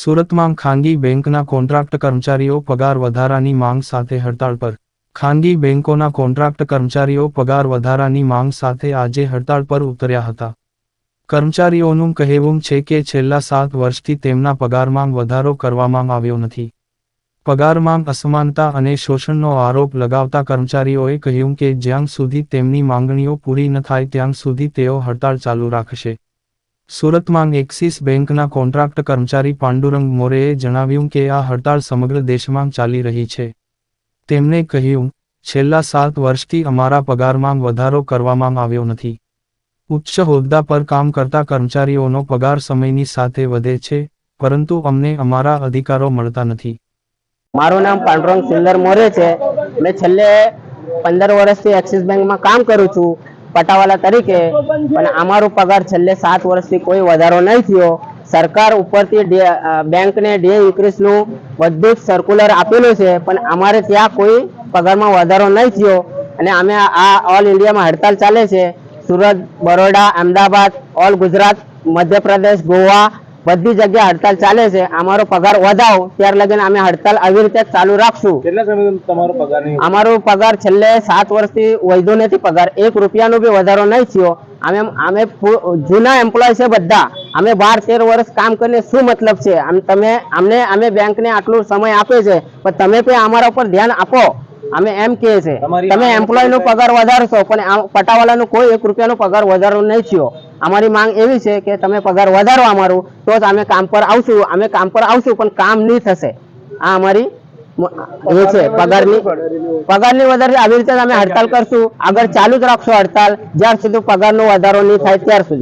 સુરતમાં ખાનગી બેંકના કોન્ટ્રાક્ટ કર્મચારીઓ પગાર વધારાની માંગ સાથે હડતાળ પર। ખાનગી બેંકોના કોન્ટ્રાક્ટ કર્મચારીઓ પગાર વધારાની માંગ સાથે આજે હડતાળ પર ઉતર્યા હતા। કર્મચારીઓનું કહેવું છે કે છેલ્લા 7 વર્ષથી તેમના પગારમાં વધારો કરવામાં આવ્યો નથી। પગારમાં અસમાનતા અને શોષણનો આરોપ લગાવતા કર્મચારીઓએ કહ્યું કે જ્યાં સુધી તેમની માંગણીઓ પૂરી ન થાય ત્યાં સુધી તેઓ હડતાળ ચાલુ રાખશે। સુરતમાં એક્સિસ બેંકના કોન્ટ્રાક્ટ કર્મચારી પાંડુરંગ મોરેએ જણાવ્યું કે આ હડતાળ સમગ્ર દેશમાં ચાલી રહી છે। તેમણે કહ્યું, છેલ્લા 7 વર્ષથી અમારા પગારમાં વધારો કરવામાં આવ્યો નથી। ઉચ્ચ હોદ્દા પર કામ કરતા કર્મચારીઓનો પગાર સમયની સાથે વધે છે, પરંતુ અમને અમારા અધિકારો મળતા નથી। મારું નામ પાંડુરંગ સુંદર મોરે છે। મેં છેલ્લે 15 વર્ષથી એક્સિસ બેંકમાં કામ કરું છું પટાવાલા તરીકે, પણ અમારો પગાર છેલ્લે 7 વર્ષથી કોઈ વધારો નહીં થયો। સરકાર ઉપરથી બેંકને ડે ઇન્ક્રીઝનું બધું જ સર્ક્યુલર આપેલું છે, પણ અમારે ત્યાં કોઈ પગારમાં વધારો નહીં થયો અને અમે આ ઓલ ઇન્ડિયામાં હડતાલ ચાલે છે। સુરત, બરોડા, અમદાવાદ, ઓલ ગુજરાત, મધ્યપ્રદેશ, ગોવા બધી જગ્યાએ હડતાલ ચાલે છે। અમારો પગાર વધાવો ત્યાર લગીને અમે હડતાલ આવી રીતે ચાલુ રાખશું। કેટલા સમયથી તમારો પગાર નહીં? અમારો પગાર છેલ્લે 7 વર્ષથી વધ્યો નથી। પગાર 1 રૂપિયાનો બી વધારો નહીં થયો। અમે જૂના એમ્પ્લોય છે બધા। અમે 12-13 વર્ષ કામ કરીને શું મતલબ છે? અમે બેંકને આટલો સમય આપે છે, પણ તમે કોઈ અમારા ઉપર ધ્યાન આપો। અમે એમ કહે છે તમે એમ્પ્લોય નો પગાર વધારશો, પણ પટાવાલાનો કોઈ 1 રૂપિયાનો પગાર વધારો નહીં થયો। અમારી માંગ એવી છે કે તમે પગાર વધારો અમારું, તો જ અમે કામ પર આવશું। અમે કામ પર આવશું પણ કામ નહીં થશે। આ અમારી એ છે પગારની વધારે આવી રીતે અમે હડતાલ કરશું। આગળ ચાલુ જ રાખશો હડતાલ જ્યાર સુધી પગારનો વધારો નહીં થાય ત્યાર સુધી।